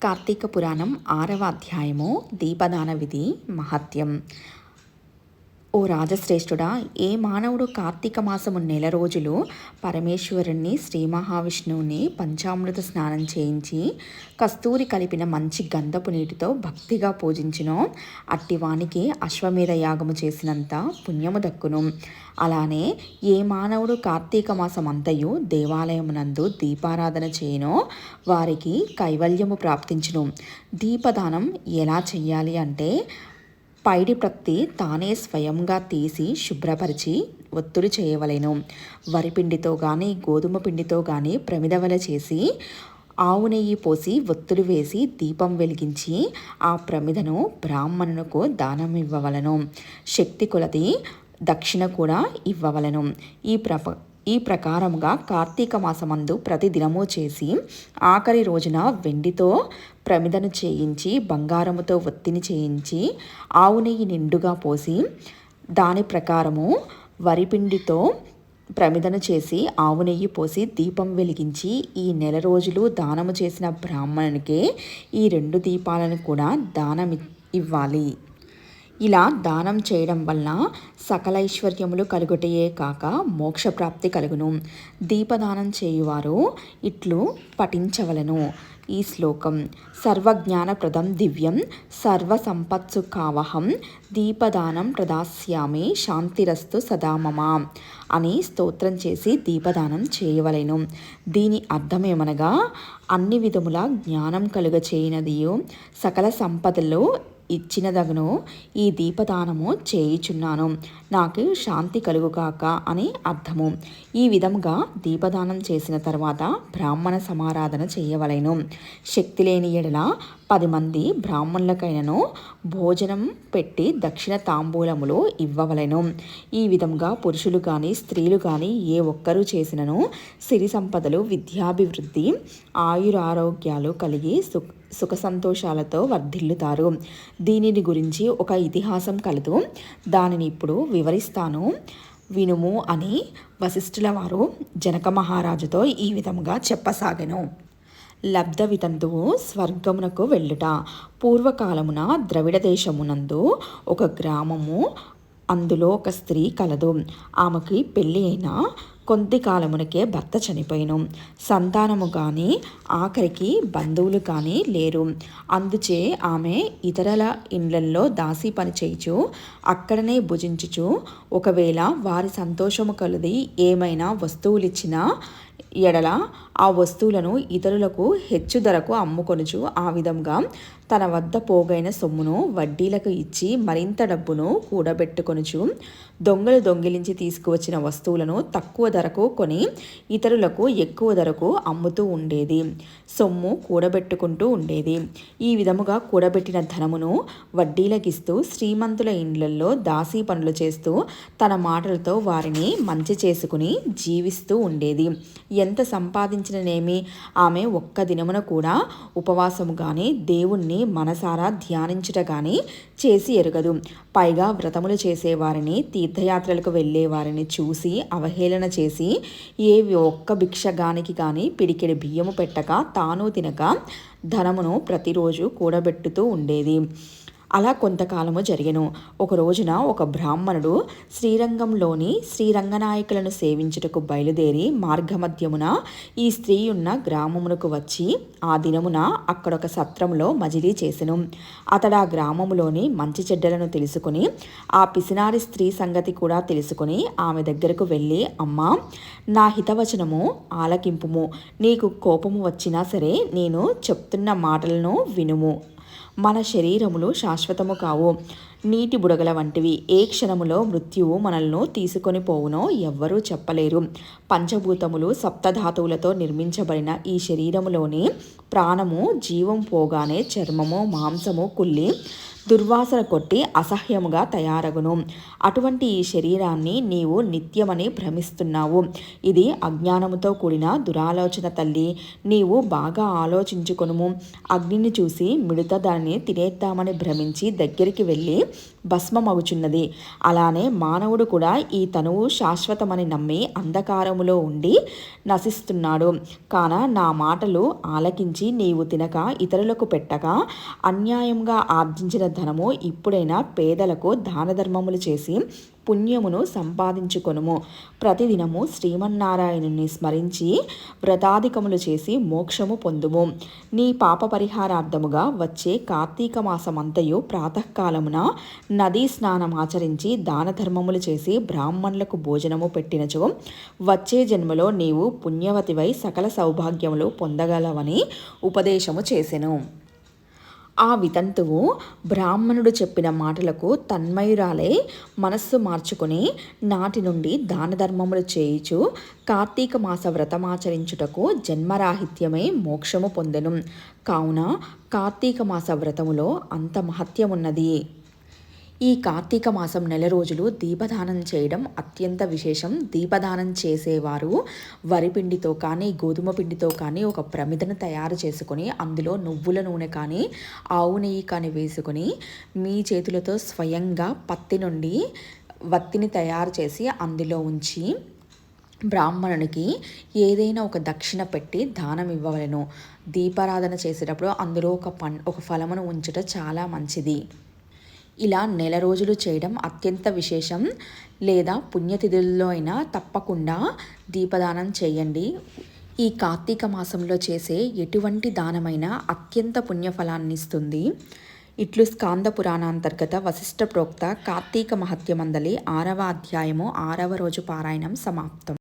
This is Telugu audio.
కార్తీక పురాణం 6వ అధ్యాయము దీపదాన విధి మహత్యం. ఓ రాజశ్రేష్ఠుడా, ఏ మానవుడు కార్తీక మాసము నెల రోజులు పరమేశ్వరుణ్ణి శ్రీ మహావిష్ణువుని పంచామృత స్నానం చేయించి కస్తూరి కలిపిన మంచి గంధపు నీటితో భక్తిగా పూజించినో అట్టివానికి అశ్వమేధ యాగము చేసినంత పుణ్యము దక్కును. అలానే ఏ మానవుడు కార్తీక మాసమంతయు దేవాలయమునందు దీపారాధన చేయనో వారికి కైవల్యము ప్రాప్తించును. దీపదానం ఎలా చెయ్యాలి అంటే, పైడి ప్రత్తి తానే స్వయంగా తీసి శుభ్రపరిచి ఒత్తులు చేయవలెను. వరిపిండితో కానీ గోధుమ పిండితో కానీ ప్రమిదవల చేసి ఆవు నెయ్యి పోసి ఒత్తులు వేసి దీపం వెలిగించి ఆ ప్రమిదను బ్రాహ్మణునకు దానం ఇవ్వవలను. శక్తి కొలది దక్షిణ కూడా ఇవ్వవలను. ఈ ప్రకారముగా కార్తీక మాసమందు ప్రతిదినము చేసి ఆఖరి రోజున వెండితో ప్రమిదను చేయించి బంగారముతో ఒత్తిని చేయించి ఆవు నెయ్యి నిండుగా పోసి దాని ప్రకారము వరిపిండితో ప్రమిదను చేసి ఆవు నెయ్యి పోసి దీపం వెలిగించి ఈ నెల రోజులు దానము చేసిన బ్రాహ్మణునికే ఈ 2 దీపాలను కూడా దానం ఇవ్వాలి. ఇలా దానం చేయడం వలన సకల ఐశ్వర్యములు కలుగుటయే కాక మోక్షప్రాప్తి కలుగును. దీపదానం చేయువారు ఇట్లు పఠించవలను. ఈ శ్లోకం: సర్వజ్ఞానప్రదం దివ్యం సర్వసంపత్సు కావహం దీపదానం ప్రదాస్యామి శాంతిరస్తు సదా మమ అని స్తోత్రం చేసి దీపదానం చేయవలెను. దీని అర్థమేమనగా, అన్ని విధముల జ్ఞానం కలుగచేయనదియు సకల సంపదలు ఇచ్చినదగును ఈ దీపదానము చేయుచున్నాను, నాకు శాంతి కలుగుగాక అని అర్థము. ఈ విధముగా దీపదానం చేసిన తర్వాత బ్రాహ్మణ సమారాధన చేయవలెను. శక్తి లేని ఎడల 10 మంది బ్రాహ్మణులకైనను భోజనం పెట్టి దక్షిణ తాంబూలములు ఇవ్వవలెను. ఈ విధంగా పురుషులు కానీ స్త్రీలు కానీ ఏ ఒక్కరూ చేసినను సిరి సంపదలు, విద్యాభివృద్ధి, ఆయురారోగ్యాలు కలిగి సుఖ సంతోషాలతో వర్ధిల్లుతారు. దీనిని గురించి ఒక ఇతిహాసం కలదు, దానిని ఇప్పుడు వివరిస్తాను, వినుము అని వశిష్ఠుల వారు జనక మహారాజుతో ఈ విధముగా చెప్పసాగెను. లబ్ధ వితంతువు స్వర్గమునకు వెళ్ళుట. పూర్వకాలమున ద్రవిడ దేశమునందు ఒక గ్రామము, అందులో ఒక స్త్రీ కలదు. ఆమెకి పెళ్ళి అయిన కొద్ది కాలమునకే భర్త చనిపోయిను. సంతానము కానీ ఆఖరికి బంధువులు కానీ లేరు. అందుచే ఆమె ఇతరుల ఇండ్లల్లో దాసి పని చేయుచు అక్కడనే భుజించుచు ఒకవేళ వారి సంతోషము కొలది ఏమైనా వస్తువులిచ్చినా ఎడల ఆ వస్తువులను ఇతరులకు హెచ్చు ధరకు అమ్ముకొనుచు ఆ విధంగా తన వద్ద పోగైన సొమ్మును వడ్డీలకు ఇచ్చి మరింత డబ్బును కూడబెట్టుకొనుచు దొంగలు దొంగిలించి తీసుకువచ్చిన వస్తువులను తక్కువ ధరకు కొని ఇతరులకు ఎక్కువ ధరకు అమ్ముతూ ఉండేది. సొమ్ము కూడబెట్టుకుంటూ ఉండేది. ఈ విధముగా కూడబెట్టిన ధనమును వడ్డీలకిస్తూ శ్రీమంతుల ఇండ్లల్లో దాసీ పనులు చేస్తూ తన మాటలతో వారిని మంచి చేసుకుని జీవిస్తూ ఉండేది. ఎంత సంపాదించిననేమి ఆమె ఒక్క దినమున కూడా ఉపవాసము కానీ దేవుణ్ణి మనసారా ధ్యానించుట కానీ చేసి ఎరుగదు. పైగా వ్రతములు చేసేవారిని, తీర్థయాత్రలకు వెళ్ళేవారిని చూసి అవహేళన చేసి ఏ ఒక్క భిక్షగానికి కానీ పిడికెడు బియ్యము పెట్టక తాను తినక ధనమును ప్రతిరోజు కూడబెట్టుతూ ఉండేది. అలా కొంతకాలము జరిగెను. ఒక రోజున ఒక బ్రాహ్మణుడు శ్రీరంగంలోని శ్రీరంగనాయకులను సేవించుటకు బయలుదేరి మార్గమధ్యమున ఈ స్త్రీ ఉన్న గ్రామమునకు వచ్చి ఆ దినమున అక్కడొక సత్రములో మజిలీ చేసెను. అతడు ఆ గ్రామములోని మంచి చెడ్డలను తెలుసుకుని ఆ పిసినారి స్త్రీ సంగతి కూడా తెలుసుకుని ఆమె దగ్గరకు వెళ్ళి, అమ్మా, నా హితవచనము ఆలకింపుము, నీకు కోపము వచ్చినా సరే నేను చెప్తున్న మాటలను వినుము. మన శరీరములు శాశ్వతము కావు, నీటి బుడగల వంటివి. ఏ క్షణములో మృత్యువు మనల్ని తీసుకొని పోవునో ఎవ్వరూ చెప్పలేరు. పంచభూతములు సప్తధాతువులతో నిర్మించబడిన ఈ శరీరములోని ప్రాణము జీవం పోగానే చర్మము మాంసము కుళ్ళి దుర్వాసన కొట్టి అసహ్యముగా తయారగును. అటువంటి ఈ శరీరాన్ని నీవు నిత్యమని భ్రమిస్తున్నావు. ఇది అజ్ఞానముతో కూడిన దురాలోచన తల్లి. నీవు బాగా ఆలోచించుకొనుము. అగ్నిని చూసి మిడత దానిని తినేద్దామని భ్రమించి దగ్గరికి వెళ్ళి భస్మమగుచున్నది. అలానే మానవుడు కూడా ఈ తనువు శాశ్వతమని నమ్మి అంధకారములో ఉండి నశిస్తున్నాడు. కాన నా మాటలు ఆలకించి నీవు తినక ఇతరులకు పెట్టక అన్యాయంగా ఆర్జించిన ధనము ఇప్పుడైనా పేదలకు దాన ధర్మములు చేసి పుణ్యమును సంపాదించుకొనుము. ప్రతిదినము శ్రీమన్నారాయణుని స్మరించి వ్రతాధికములు చేసి మోక్షము పొందుము. నీ పాప పరిహారార్థముగా వచ్చే కార్తీక మాసమంతయు ప్రాతకాలమున నదీ స్నానమాచరించి దాన ధర్మములు చేసి బ్రాహ్మణులకు భోజనము పెట్టినచో వచ్చే జన్మలో నీవు పుణ్యవతివై సకల సౌభాగ్యములు పొందగలవని ఉపదేశము చేసెను. ఆ వితంతువు బ్రాహ్మణుడు చెప్పిన మాటలకు తన్మయురాలై మనస్సు మార్చుకుని నాటి నుండి దాన ధర్మములు చేయుచు కార్తీక మాస వ్రతమాచరించుటకు జన్మరాహిత్యమై మోక్షము పొందెను. కావున కార్తీక మాస వ్రతములో అంత మహత్యమున్నది. ఈ కార్తీక మాసం నెల రోజులు దీపదానం చేయడం అత్యంత విశేషం. దీపదానం చేసేవారు వరిపిండితో కానీ గోధుమ పిండితో కానీ ఒక ప్రమిదను తయారు చేసుకొని అందులో నువ్వుల నూనె కానీ ఆవు నెయ్యి కానీ వేసుకొని మీ చేతులతో స్వయంగా పత్తి నుండి వత్తిని తయారు చేసి అందులో ఉంచి బ్రాహ్మణునికి ఏదైనా ఒక దక్షిణ పెట్టి దానం ఇవ్వవలెను. దీపారాధన చేసేటప్పుడు అందులో ఒక ఫలమును ఉంచుట చాలా మంచిది. ఇలా నెల రోజులు చేయడం అత్యంత విశేషం. లేదా పుణ్యతిథుల్లో అయినా తప్పకుండా దీపదానం చేయండి. ఈ కార్తీక మాసంలో చేసే ఎటువంటి దానమైనా అత్యంత పుణ్యఫలాన్ని ఇస్తుంది. ఇట్లు స్కాంద పురాణాంతర్గత వశిష్ఠ ప్రోక్త కార్తీక మహత్యమందలి 6వ అధ్యాయము 6వ రోజు పారాయణం సమాప్తం.